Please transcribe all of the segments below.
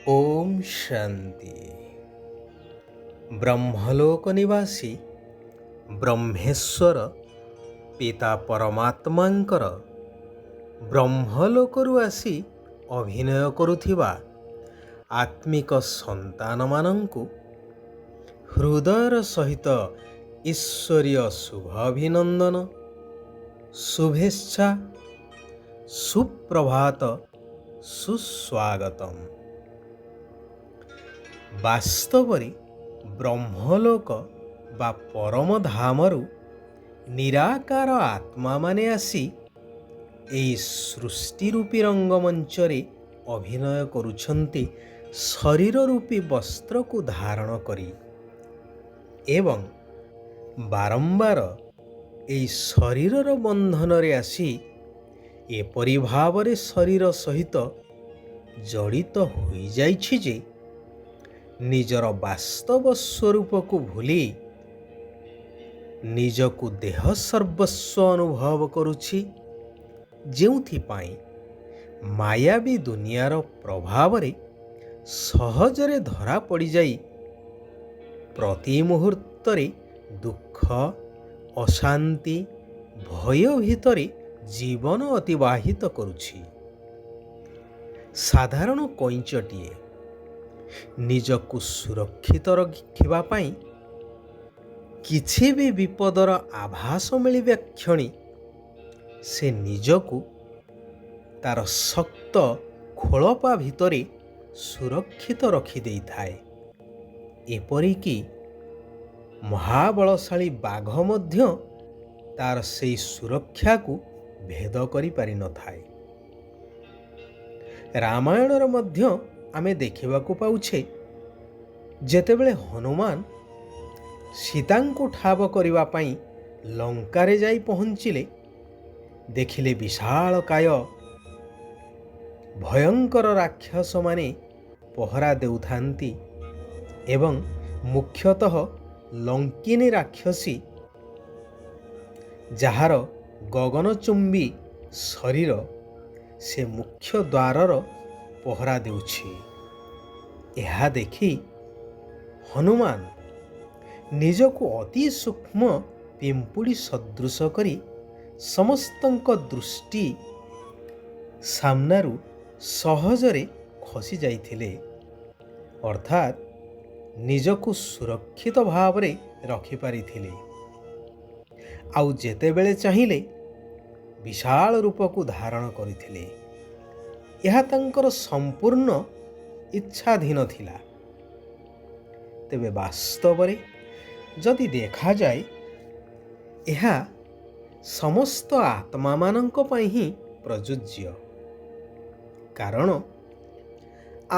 ओम शांति। ब्रह्मलोक निवासी ब्रह्मेश्वर पिता परमात्मांकर ब्रह्मलोकरू आसी अभिनय करुथिबा आत्मिक संतान मानंकु हृदयर सहित ईश्वरीय शुभाभिनंदन, शुभेच्छा, सुप्रभात, सुस्वागतम। ବାସ୍ତବରେ ବ୍ରହ୍ମଲୋକ ବା ପରମ ଧାମରୁ ନିରାକାର ଆତ୍ମାମାନେ ଆସି ଏହି ସୃଷ୍ଟି ରୂପୀ ରଙ୍ଗମଞ୍ଚରେ ଅଭିନୟ କରୁଛନ୍ତି ଶରୀର ରୂପୀ ବସ୍ତ୍ରକୁ ଧାରଣ କରି ଏବଂ ବାରମ୍ବାର ଏହି ଶରୀରର ବନ୍ଧନରେ ଆସି ଏପରି ଭାବରେ ଶରୀର ସହିତ ଜଡ଼ିତ ହୋଇଯାଇଛି ଯେ ନିଜର ବାସ୍ତବ ସ୍ୱରୂପକୁ ଭୁଲି ନିଜକୁ ଦେହ ସର୍ବସ୍ୱ ଅନୁଭବ କରୁଛି, ଯେଉଁଥିପାଇଁ ମାୟାବୀ ଦୁନିଆର ପ୍ରଭାବରେ ସହଜରେ ଧରା ପଡ଼ିଯାଇ ପ୍ରତି ମୁହୂର୍ତ୍ତରେ ଦୁଃଖ, ଅଶାନ୍ତି, ଭୟ ଭିତରେ ଜୀବନ ଅତିବାହିତ କରୁଛି। ସାଧାରଣ କଇଁଚଟିଏ ନିଜକୁ ସୁରକ୍ଷିତ ରଖିବା ପାଇଁ କିଛି ବି ବିପଦର ଆଭାସ ମିଳିବା କ୍ଷଣି ସେ ନିଜକୁ ତାର ଶକ୍ତ ଖୋଳପା ଭିତରେ ସୁରକ୍ଷିତ ରଖିଦେଇଥାଏ। ଏପରିକି ମହାବଳଶାଳୀ ବାଘ ମଧ୍ୟ ତାର ସେହି ସୁରକ୍ଷାକୁ ଭେଦ କରିପାରିନଥାଏ। ରାମାୟଣର ମଧ୍ୟ ଆମେ ଦେଖିବାକୁ ପାଉଛେ, ଯେତେବେଳେ ହନୁମାନ ସୀତାଙ୍କୁ ଠାବ କରିବା ପାଇଁ ଲଙ୍କାରେ ଯାଇ ପହଞ୍ଚିଲେ, ଦେଖିଲେ ବିଶାଳକାୟ ଭୟଙ୍କର ରାକ୍ଷସମାନେ ପହରା ଦେଉଥାନ୍ତି ଏବଂ ମୁଖ୍ୟତଃ ଲଙ୍କିନୀ ରାକ୍ଷସୀ, ଯାହାର ଗଗନଚୁମ୍ବୀ ଶରୀର ସେ ମୁଖ୍ୟ ଦ୍ୱାରର ପହରା ଦେଉଛି। ଏହା ଦେଖି ହନୁମାନ ନିଜକୁ ଅତି ସୂକ୍ଷ୍ମ ପିମ୍ପୁଡ଼ି ସଦୃଶ କରି ସମସ୍ତଙ୍କ ଦୃଷ୍ଟି ସାମ୍ନାରୁ ସହଜରେ ଖସି ଯାଇଥିଲେ, ଅର୍ଥାତ୍ ନିଜକୁ ସୁରକ୍ଷିତ ଭାବରେ ରଖିପାରିଥିଲେ। ଆଉ ଯେତେବେଳେ ଚାହିଁଲେ ବିଶାଳ ରୂପକୁ ଧାରଣ କରିଥିଲେ। ଏହା ତାଙ୍କର ସମ୍ପୂର୍ଣ୍ଣ ଇଚ୍ଛାଧୀନ ଥିଲା। ତେବେ ବାସ୍ତବରେ ଯଦି ଦେଖାଯାଏ, ଏହା ସମସ୍ତ ଆତ୍ମାମାନଙ୍କ ପାଇଁ ହିଁ ପ୍ରଯୁଜ୍ୟ। କାରଣ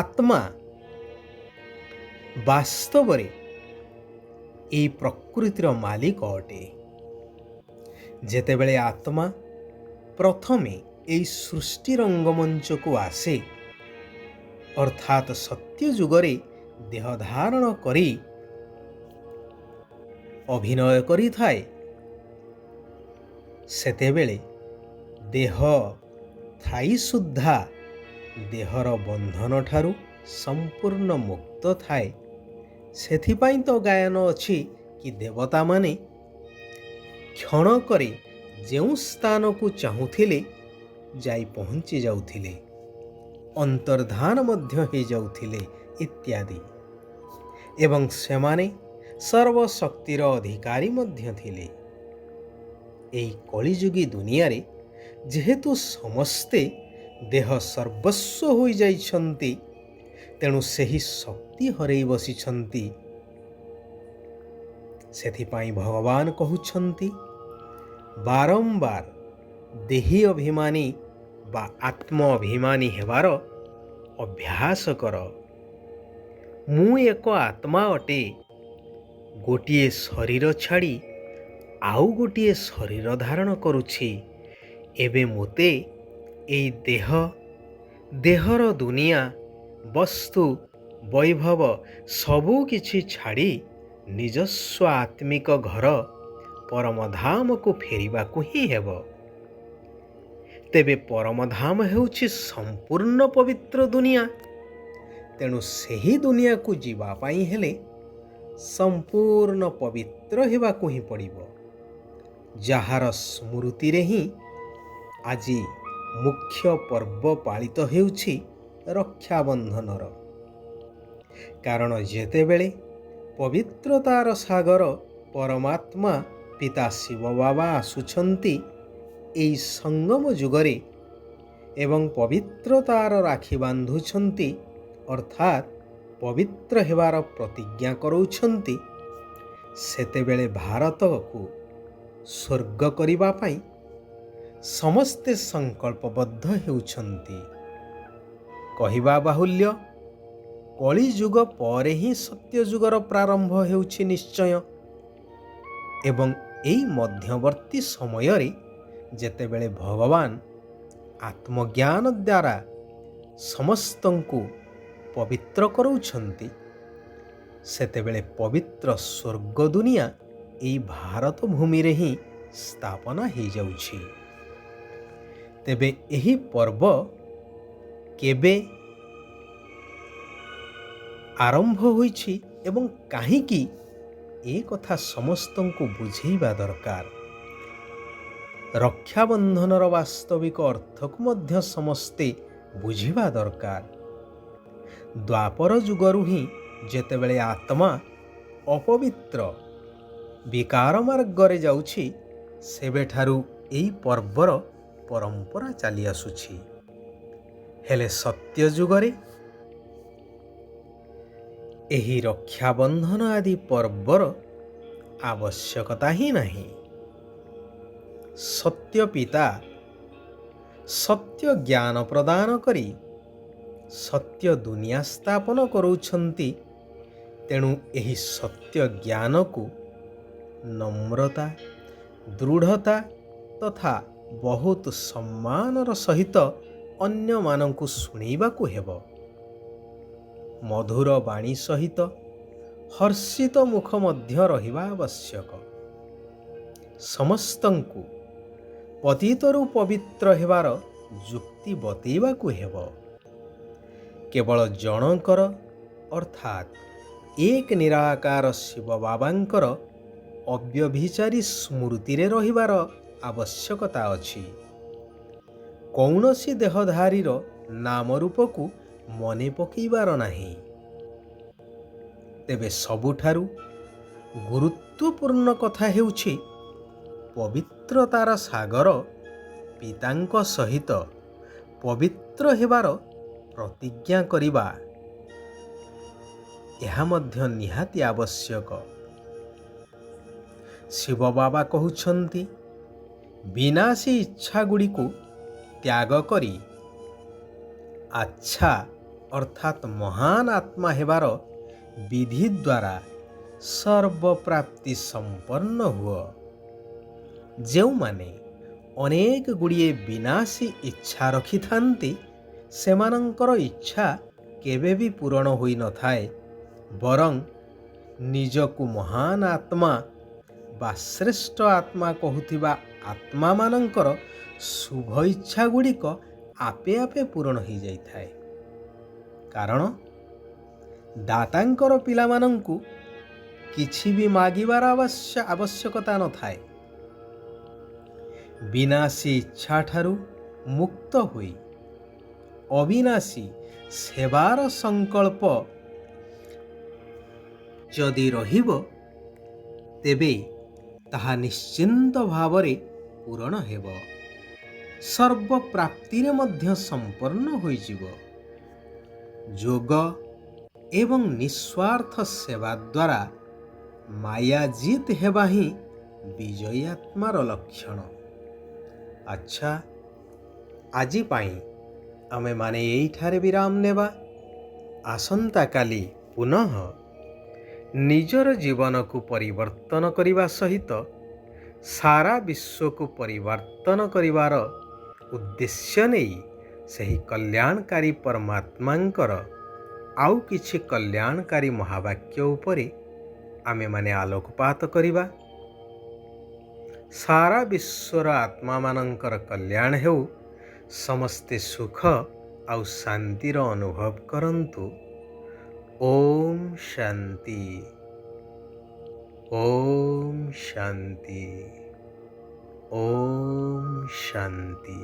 ଆତ୍ମା ବାସ୍ତବରେ ଏହି ପ୍ରକୃତିର ମାଲିକ ଅଟେ। ଯେତେବେଳେ ଆତ୍ମା ପ୍ରଥମେ ଏହି ସୃଷ୍ଟି ରଙ୍ଗମଞ୍ଚକୁ ଆସେ, ଅର୍ଥାତ୍ ସତ୍ୟ ଯୁଗରେ ଦେହ ଧାରଣ କରି ଅଭିନୟ କରିଥାଏ, ସେତେବେଳେ ଦେହ ଥାଇ ସୁଦ୍ଧା ଦେହର ବନ୍ଧନଠାରୁ ସମ୍ପୂର୍ଣ୍ଣ ମୁକ୍ତ ଥାଏ। ସେଥିପାଇଁ ତ ଗାୟନ ଅଛି କି ଦେବତାମାନେ କ୍ଷଣକରେ ଯେଉଁ ସ୍ଥାନକୁ ଚାହୁଁଥିଲେ ଯାଇ ପହଞ୍ଚି ଯାଉଥିଲେ, ଅନ୍ତର୍ଧାନ ମଧ୍ୟ ହୋଇଯାଉଥିଲେ ଇତ୍ୟାଦି। ଏବଂ ସେମାନେ ସର୍ବଶକ୍ତିର ଅଧିକାରୀ ମଧ୍ୟ ଥିଲେ। ଏହି କଳିଯୁଗୀ ଦୁନିଆରେ ଯେହେତୁ ସମସ୍ତେ ଦେହ ସର୍ବସ୍ୱ ହୋଇଯାଇଛନ୍ତି, ତେଣୁ ସେହି ଶକ୍ତି ହରେଇ ବସିଛନ୍ତି। ସେଥିପାଇଁ ଭଗବାନ କହୁଛନ୍ତି, ବାରମ୍ବାର ଦେହୀ ଅଭିମାନୀ ବା ଆତ୍ମ ଅଭିମାନୀ ହେବାର ଅଭ୍ୟାସ କର। ମୁଁ ଏକ ଆତ୍ମା ଅଟେ, ଗୋଟିଏ ଶରୀର ଛାଡ଼ି ଆଉ ଗୋଟିଏ ଶରୀର ଧାରଣ କରୁଛି। ଏବେ ମୋତେ ଏହି ଦେହର ଦୁନିଆ, ବସ୍ତୁ, ବୈଭବ ସବୁ କିଛି ଛାଡ଼ି ନିଜସ୍ୱ ଆତ୍ମିକ ଘର ପରମଧାମକୁ ଫେରିବାକୁ ହିଁ ହେବ। ତେବେ ପରମଧାମ ହେଉଛି ସମ୍ପୂର୍ଣ୍ଣ ପବିତ୍ର ଦୁନିଆ। ତେଣୁ ସେହି ଦୁନିଆକୁ ଯିବା ପାଇଁ ହେଲେ ସମ୍ପୂର୍ଣ୍ଣ ପବିତ୍ର ହେବାକୁ ହିଁ ପଡ଼ିବ, ଯାହାର ସ୍ମୃତିରେ ହିଁ ଆଜି ମୁଖ୍ୟ ପର୍ବ ପାଳିତ ହେଉଛି ରକ୍ଷାବନ୍ଧନର। କାରଣ ଯେତେବେଳେ ପବିତ୍ରତାର ସାଗର ପରମାତ୍ମା ପିତା ଶିବ ବାବା ଆସୁଛନ୍ତି ଏହି ସଙ୍ଗମ ଯୁଗରେ ଏବଂ ପବିତ୍ରତାର ରାକ୍ଷୀ ବାନ୍ଧୁଛନ୍ତି, ଅର୍ଥାତ୍ ପବିତ୍ର ହେବାର ପ୍ରତିଜ୍ଞା କରାଉଛନ୍ତି, ସେତେବେଳେ ଭାରତକୁ ସ୍ୱର୍ଗ କରିବା ପାଇଁ ସମସ୍ତେ ସଂକଳ୍ପବଦ୍ଧ ହେଉଛନ୍ତି। କହିବା ବାହୁଲ୍ୟ, କଳିଯୁଗ ପରେ ହିଁ ସତ୍ୟଯୁଗର ପ୍ରାରମ୍ଭ ହେଉଛି ନିଶ୍ଚୟ। ଏବଂ ଏହି ମଧ୍ୟବର୍ତ୍ତୀ ସମୟରେ ଯେତେବେଳେ ଭଗବାନ ଆତ୍ମଜ୍ଞାନ ଦ୍ୱାରା ସମସ୍ତଙ୍କୁ ପବିତ୍ର କରାଉଛନ୍ତି, ସେତେବେଳେ ପବିତ୍ର ସ୍ୱର୍ଗ ଦୁନିଆ ଏହି ଭାରତ ଭୂମିରେ ହିଁ ସ୍ଥାପନା ହୋଇଯାଉଛି। ତେବେ ଏହି ପର୍ବ କେବେ ଆରମ୍ଭ ହୋଇଛି ଏବଂ କାହିଁକି, ଏ କଥା ସମସ୍ତଙ୍କୁ ବୁଝେଇବା ଦରକାର। ରକ୍ଷାବନ୍ଧନର ବାସ୍ତବିକ ଅର୍ଥକୁ ମଧ୍ୟ ସମସ୍ତେ ବୁଝିବା ଦରକାର। ଦ୍ୱାପର ଯୁଗରୁ ହିଁ ଯେତେବେଳେ ଆତ୍ମା ଅପବିତ୍ର ବିକାର ମାର୍ଗରେ ଯାଉଛି, ସେବେଠାରୁ ଏହି ପର୍ବର ପରମ୍ପରା ଚାଲି ଆସୁଛି। ହେଲେ ସତ୍ୟ ଯୁଗରେ ଏହି ରକ୍ଷାବନ୍ଧନ ଆଦି ପର୍ବର ଆବଶ୍ୟକତା ହିଁ ନାହିଁ। ସତ୍ୟ ପିତା ସତ୍ୟ ଜ୍ଞାନ ପ୍ରଦାନ କରି ସତ୍ୟ ଦୁନିଆ ସ୍ଥାପନ କରାଉଛନ୍ତି। ତେଣୁ ଏହି ସତ୍ୟ ଜ୍ଞାନକୁ ନମ୍ରତା, ଦୃଢ଼ତା ତଥା ବହୁତ ସମ୍ମାନର ସହିତ ଅନ୍ୟମାନଙ୍କୁ ଶୁଣାଇବାକୁ ହେବ। ମଧୁର ବାଣୀ ସହିତ ହର୍ଷିତ ମୁଖ ମଧ୍ୟ ରହିବା ଆବଶ୍ୟକ। ସମସ୍ତଙ୍କୁ ପତିତରୁ ପବିତ୍ର ହେବାର ଯୁକ୍ତି ବତେଇବାକୁ ହେବ। କେବଳ ଜଣଙ୍କର ଅର୍ଥାତ୍ ଏକ ନିରାକାର ଶିବ ବାବାଙ୍କର ଅବ୍ୟଭିଚାରୀ ସ୍ମୃତିରେ ରହିବାର ଆବଶ୍ୟକତା ଅଛି। କୌଣସି ଦେହଧାରୀର ନାମ ରୂପକୁ ମନେ ପକାଇବାର ନାହିଁ। ତେବେ ସବୁଠାରୁ ଗୁରୁତ୍ୱପୂର୍ଣ୍ଣ କଥା ହେଉଛି ପବିତ୍ରତାର ସାଗର ପିତାଙ୍କ ସହିତ ପବିତ୍ର ହେବାର ପ୍ରତିଜ୍ଞା କରିବା। ଏହା ମଧ୍ୟ ନିହାତି ଆବଶ୍ୟକ। ଶିବ ବାବା କହୁଛନ୍ତି, ବିନାଶୀ ଇଚ୍ଛାଗୁଡ଼ିକୁ ତ୍ୟାଗ କରି ଆଚ୍ଛା ଅର୍ଥାତ୍ ମହାନ ଆତ୍ମା ହେବାର ବିଧି ଦ୍ୱାରା ସର୍ବପ୍ରାପ୍ତି ସମ୍ପନ୍ନ ହୁଅ। ଯେଉଁମାନେ ଅନେକ ଗୁଡ଼ିଏ ବିନାଶୀ ଇଚ୍ଛା ରଖିଥାନ୍ତି, ସେମାନଙ୍କର ଇଚ୍ଛା କେବେ ବି ପୂରଣ ହୋଇନଥାଏ। ବରଂ ନିଜକୁ ମହାନ ଆତ୍ମା ବା ଶ୍ରେଷ୍ଠ ଆତ୍ମା କହୁଥିବା ଆତ୍ମାମାନଙ୍କର ଶୁଭ ଇଚ୍ଛା ଗୁଡ଼ିକ ଆପେ ଆପେ ପୂରଣ ହୋଇଯାଇଥାଏ। କାରଣ ଦାତାଙ୍କର ପିଲାମାନଙ୍କୁ କିଛି ବି ମାଗିବାର ଆବଶ୍ୟକତା ନଥାଏ। ବିନାଶୀ ଇଚ୍ଛାଠାରୁ ମୁକ୍ତ ହୋଇ ଅବିନାଶୀ ସେବାର ସଂକଳ୍ପ ଯଦି ରହିବ, ତେବେ ତାହା ନିଶ୍ଚିନ୍ତ ଭାବରେ ପୂରଣ ହେବ। ସର୍ବପ୍ରାପ୍ତିରେ ମଧ୍ୟ ସମ୍ପନ୍ନ ହୋଇଯିବ। ଯୋଗ ଏବଂ ନିଃସ୍ୱାର୍ଥ ସେବା ଦ୍ୱାରା ମାୟା ଜିତ୍ ହେବା ହିଁ ବିଜୟୀ ଆତ୍ମାର ଲକ୍ଷଣ। ଆଚ୍ଛା, ଆଜି ପାଇଁ ଆମେମାନେ ଏଇଠାରେ ବିରାମ ନେବା। ଆସନ୍ତାକାଲି ପୁନଃ ନିଜର ଜୀବନକୁ ପରିବର୍ତ୍ତନ କରିବା ସହିତ ସାରା ବିଶ୍ୱକୁ ପରିବର୍ତ୍ତନ କରିବାର ଉଦ୍ଦେଶ୍ୟ ନେଇ ସେହି କଲ୍ୟାଣକାରୀ ପରମାତ୍ମାଙ୍କର ଆଉ କିଛି କଲ୍ୟାଣକାରୀ ମହାବାକ୍ୟ ଉପରେ ଆମେମାନେ ଆଲୋକପାତ କରିବା। ସାରା ବିଶ୍ୱର ଆତ୍ମାମାନଙ୍କର କଲ୍ୟାଣ ହେଉ। ସମସ୍ତେ ସୁଖ ଆଉ ଶାନ୍ତିର ଅନୁଭବ କରନ୍ତୁ। শান্তি। ওম শান্তি। ওম শান্তি।